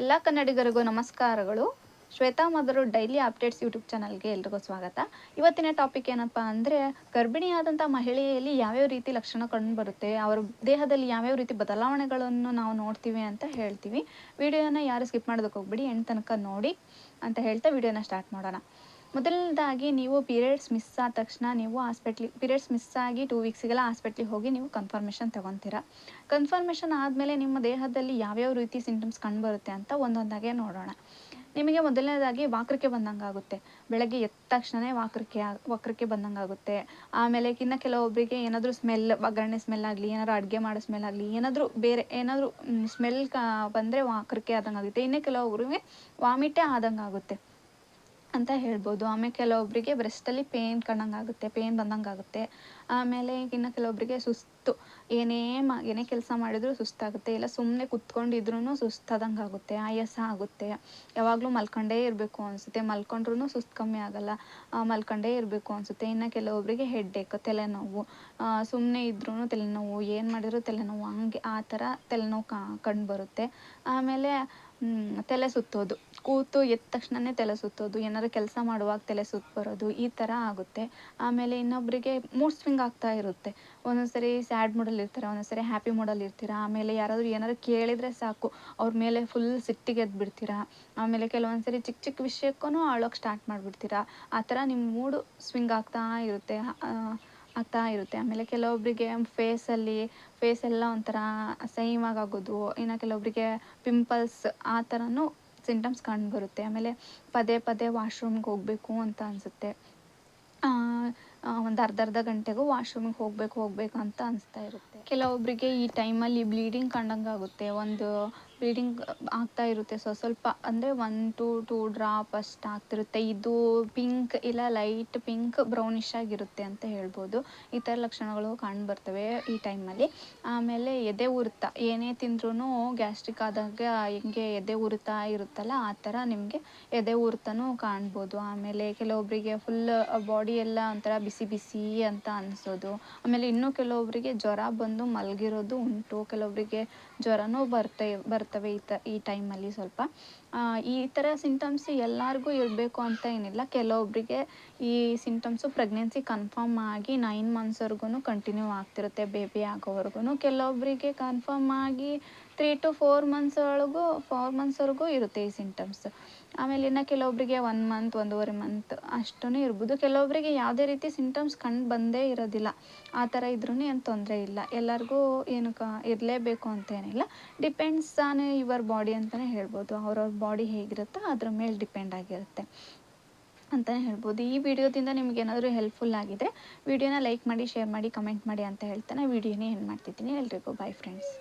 ಎಲ್ಲ ಕನ್ನಡಿಗರಿಗೂ ನಮಸ್ಕಾರಗಳು. Shweta mother daily updates YouTube ಚಾನಲ್ಗೆ ಎಲ್ರಿಗೂ ಸ್ವಾಗತ. ಇವತ್ತಿನ ಟಾಪಿಕ್ ಏನಪ್ಪ ಅಂದರೆ, ಗರ್ಭಿಣಿಯಾದಂಥ ಮಹಿಳೆಯಲ್ಲಿ ಯಾವ್ಯಾವ ರೀತಿ ಲಕ್ಷಣ ಕಂಡುಬರುತ್ತೆ, ಅವರ ದೇಹದಲ್ಲಿ ಯಾವ್ಯಾವ ರೀತಿ ಬದಲಾವಣೆಗಳನ್ನು ನಾವು ನೋಡ್ತೀವಿ ಅಂತ ಹೇಳ್ತೀವಿ. ವಿಡಿಯೋನ ಯಾರು ಸ್ಕಿಪ್ ಮಾಡೋದಕ್ಕೆ ಹೋಗ್ಬಿಡಿ, ಎಂಡ್ ತನಕ ನೋಡಿ ಅಂತ ಹೇಳ್ತಾ ವಿಡಿಯೋನ ಸ್ಟಾರ್ಟ್ ಮಾಡೋಣ. ಮೊದಲನೇದಾಗಿ ನೀವು ಪೀರಿಯಡ್ಸ್ ಮಿಸ್ ಆದ ತಕ್ಷಣ ನೀವು ಪೀರಿಯಡ್ಸ್ ಮಿಸ್ ಆಗಿ 2 ವೀಕ್ಸಿಗೆಲ್ಲ ಹಾಸ್ಪಿಟ್ಲಿಗೆ ಹೋಗಿ ನೀವು ಕನ್ಫರ್ಮೇಷನ್ ತೊಗೊತೀರಾ. ಕನ್ಫರ್ಮೇಷನ್ ಆದಮೇಲೆ ನಿಮ್ಮ ದೇಹದಲ್ಲಿ ಯಾವ್ಯಾವ ರೀತಿ ಸಿಂಟಮ್ಸ್ ಕಂಡುಬರುತ್ತೆ ಅಂತ ಒಂದೊಂದಾಗೆ ನೋಡೋಣ. ನಿಮಗೆ ಮೊದಲನೇದಾಗಿ ವಾಕರಿಕೆ ಬಂದಂಗೆ ಆಗುತ್ತೆ. ಬೆಳಗ್ಗೆ ಎದ್ದ ತಕ್ಷಣ ವಾಕರಿಕೆ ಬಂದಂಗೆ ಆಗುತ್ತೆ. ಆಮೇಲೆ ಇನ್ನು ಕೆಲವೊಬ್ಬರಿಗೆ ಏನಾದರೂ ಸ್ಮೆಲ್, ಒಗ್ಗರಣೆ ಸ್ಮೆಲ್ ಆಗಲಿ, ಏನಾದರೂ ಅಡುಗೆ ಮಾಡೋ ಸ್ಮೆಲ್ ಆಗಲಿ, ಏನಾದರೂ ಬೇರೆ ಏನಾದರೂ ಸ್ಮೆಲ್ ಬಂದರೆ ವಾಕರಿಕೆ ಆದಂಗೆ ಆಗುತ್ತೆ. ಇನ್ನು ಕೆಲವೊಬ್ಬರಿಗೆ ವಾಮಿಟೇ ಆದಂಗೆ ಆಗುತ್ತೆ ಅಂತ ಹೇಳ್ಬೋದು. ಆಮೇಲೆ ಕೆಲವೊಬ್ಬರಿಗೆ ಬ್ರೆಸ್ಟಲ್ಲಿ ಪೇನ್ ಬಂದಂಗೆ ಆಗುತ್ತೆ. ಆಮೇಲೆ ಇನ್ನು ಕೆಲವೊಬ್ಬರಿಗೆ ಸುಸ್ತು, ಏನೇ ಕೆಲಸ ಮಾಡಿದರೂ ಸುಸ್ತಾಗುತ್ತೆ, ಇಲ್ಲ ಸುಮ್ಮನೆ ಕುತ್ಕೊಂಡಿದ್ರೂ ಸುಸ್ತಾದಂಗೆ ಆಗುತ್ತೆ, ಆಯಾಸ ಆಗುತ್ತೆ, ಯಾವಾಗಲೂ ಮಲ್ಕೊಂಡೇ ಇರಬೇಕು ಅನಿಸುತ್ತೆ, ಮಲ್ಕೊಂಡ್ರೂ ಸುಸ್ತು ಕಮ್ಮಿ ಆಗಲ್ಲ, ಮಲ್ಕೊಂಡೇ ಇರಬೇಕು ಅನಿಸುತ್ತೆ. ಇನ್ನು ಕೆಲವೊಬ್ಬರಿಗೆ ಹೆಡ್ಡೇಕ್, ತಲೆನೋವು, ಸುಮ್ಮನೆ ಇದ್ರೂ ತಲೆನೋವು, ಏನು ಮಾಡಿದರೂ ತಲೆನೋವು, ಹಂಗೆ ಆ ಥರ ತಲೆನೋವು ಕಂಡುಬರುತ್ತೆ. ಆಮೇಲೆ ತಲೆ ಸುತ್ತೋದು, ಕೂತು ಎದ್ದ ತಕ್ಷಣವೇ ತಲೆ ಸುತ್ತೋದು, ಏನಾದ್ರು ಕೆಲಸ ಮಾಡುವಾಗ ತಲೆ ಸುತ್ತು ಬರೋದು, ಈ ಥರ ಆಗುತ್ತೆ. ಆಮೇಲೆ ಇನ್ನೊಬ್ಬರಿಗೆ ಮೂಡ್ ಸ್ವಿಂಗ್ ಆಗ್ತಾ ಇರುತ್ತೆ. ಒಂದೊಂದು ಸರಿ ಸ್ಯಾಡ್ ಮೂಡಲ್ಲಿ ಇರ್ತಾರೆ, ಒಂದೊಂದು ಸರಿ ಹ್ಯಾಪಿ ಮೂಡಲ್ಲಿ ಇರ್ತೀರ. ಆಮೇಲೆ ಯಾರಾದರೂ ಏನಾದ್ರು ಕೇಳಿದರೆ ಸಾಕು ಅವ್ರ ಮೇಲೆ ಫುಲ್ ಸಿಟ್ಟಿಗೆ ಎದ್ಬಿಡ್ತೀರಾ. ಆಮೇಲೆ ಕೆಲವೊಂದು ಸರಿ ಚಿಕ್ಕ ಚಿಕ್ಕ ವಿಷಯಕ್ಕೂ ಅಳೋಕ್ಕೆ ಸ್ಟಾರ್ಟ್ ಮಾಡಿಬಿಡ್ತೀರಾ. ಆ ಥರ ನಿಮ್ಮ ಮೂಡು ಸ್ವಿಂಗ್ ಆಗ್ತಾ ಇರುತ್ತೆ. ಆಮೇಲೆ ಕೆಲವೊಬ್ಬರಿಗೆ ಫೇಸೆಲ್ಲ ಒಂಥರ ಅಸಹ್ಯವಾಗೋದು, ಇನ್ನು ಕೆಲವೊಬ್ಬರಿಗೆ ಪಿಂಪಲ್ಸ್, ಆ ಥರನೂ ಸಿಂಟಮ್ಸ್ ಕಂಡುಬರುತ್ತೆ. ಆಮೇಲೆ ಪದೇ ಪದೇ ವಾಶ್ರೂಮ್ಗೆ ಹೋಗಬೇಕು ಅಂತ ಅನಿಸುತ್ತೆ. ಒಂದು ಅರ್ಧ ಗಂಟೆಗೂ ವಾಶ್ರೂಮಿಗೆ ಹೋಗಬೇಕು ಅಂತ ಅನಿಸ್ತಾ ಇರುತ್ತೆ. ಕೆಲವೊಬ್ಬರಿಗೆ ಈ ಟೈಮಲ್ಲಿ ಬ್ಲೀಡಿಂಗ್ ಕಂಡಂಗೆ ಆಗುತ್ತೆ. ಬ್ಲೀಡಿಂಗ್ ಆಗ್ತಾ ಇರುತ್ತೆ, ಸ್ವಲ್ಪ ಅಂದರೆ 1 to 2 ಡ್ರಾಪ್ ಅಷ್ಟು ಆಗ್ತಿರುತ್ತೆ. ಇದು ಪಿಂಕ್ ಇಲ್ಲ ಲೈಟ್ ಪಿಂಕ್ ಬ್ರೌನಿಶ್ ಆಗಿರುತ್ತೆ ಅಂತ ಹೇಳ್ಬೋದು. ಈ ಥರ ಲಕ್ಷಣಗಳು ಕಂಡುಬರ್ತವೆ ಈ ಟೈಮಲ್ಲಿ. ಆಮೇಲೆ ಎದೆ ಉರಿತ, ಏನೇ ತಿಂದ್ರೂ ಗ್ಯಾಸ್ಟ್ರಿಕ್ ಆದಾಗ ಹೆಂಗೆ ಎದೆ ಉರಿತಾ ಇರುತ್ತಲ್ಲ, ಆ ಥರ ನಿಮಗೆ ಎದೆ ಉರಿತನೂ ಕಾಣ್ಬೋದು. ಆಮೇಲೆ ಕೆಲವೊಬ್ಬರಿಗೆ ಫುಲ್ ಬಾಡಿ ಎಲ್ಲ ಒಂಥರ ಬಿಸಿ ಬಿಸಿ ಅಂತ ಅನಿಸೋದು. ಆಮೇಲೆ ಇನ್ನೂ ಕೆಲವೊಬ್ಬರಿಗೆ ಜ್ವರ ಬಂದು ಮಲಗಿರೋದು ಉಂಟು. ಕೆಲವೊಬ್ಬರಿಗೆ ಜ್ವರನೂ ಬರ್ತವೆ ಈ ಟೈಮಲ್ಲಿ ಸ್ವಲ್ಪ. ಈ ಥರ ಸಿಂಟಮ್ಸ್ ಎಲ್ಲರಿಗೂ ಇರಬೇಕು ಅಂತ ಏನಿಲ್ಲ. ಕೆಲವೊಬ್ಬರಿಗೆ ಈ ಸಿಂಟಮ್ಸು ಪ್ರೆಗ್ನೆನ್ಸಿ ಕನ್ಫರ್ಮ್ ಆಗಿ 9 ಮಂತ್ಸ್ವರೆಗೂ ಕಂಟಿನ್ಯೂ ಆಗ್ತಿರುತ್ತೆ, ಬೇಬಿ ಆಗೋವರೆಗೂ. ಕೆಲವೊಬ್ಬರಿಗೆ ಕನ್ಫರ್ಮ್ ಆಗಿ 3 to 4 ಮಂತ್ಸ್ವರೆಗೂ ಇರುತ್ತೆ ಈ ಸಿಂಟಮ್ಸ್. ಆಮೇಲೆ ಇನ್ನು ಕೆಲವೊಬ್ಬರಿಗೆ 1 ಮಂತ್, 1.5 ಮಂತ್ ಅಷ್ಟೂ ಇರ್ಬೋದು. ಕೆಲವೊಬ್ಬರಿಗೆ ಯಾವುದೇ ರೀತಿ ಸಿಂಟಮ್ಸ್ ಕಂಡು ಬಂದೇ ಇರೋದಿಲ್ಲ. ಆ ಥರ ಇದ್ರೂ ಏನು ತೊಂದರೆ ಇಲ್ಲ. ಎಲ್ಲರಿಗೂ ಇರಲೇಬೇಕು ಅಂತ ಏನಿಲ್ಲ. ಡಿಪೆಂಡ್ಸ್ ಆನ್ ಯುವರ್ ಬಾಡಿ ಅಂತಲೇ ಹೇಳ್ಬೋದು. ಅವ್ರವ್ರ ಬಾಡಿ ಹೇಗಿರುತ್ತೋ ಅದ್ರ ಮೇಲೆ ಡಿಪೆಂಡ್ ಆಗಿರುತ್ತೆ ಅಂತಲೇ ಹೇಳ್ಬೋದು. ಈ ವಿಡಿಯೋದಿಂದ ನಿಮಗೇನಾದರೂ ಹೆಲ್ಪ್ಫುಲ್ ಆಗಿದ್ರೆ ವಿಡಿಯೋನ ಲೈಕ್ ಮಾಡಿ, ಶೇರ್ ಮಾಡಿ, ಕಮೆಂಟ್ ಮಾಡಿ ಅಂತ ಹೇಳ್ತಾನೆ ವಿಡಿಯೋನೇ ಎಂಡ್ ಮಾಡ್ತಿದ್ದೀನಿ. ಎಲ್ರಿಗೂ ಬಾಯ್ ಫ್ರೆಂಡ್ಸ್.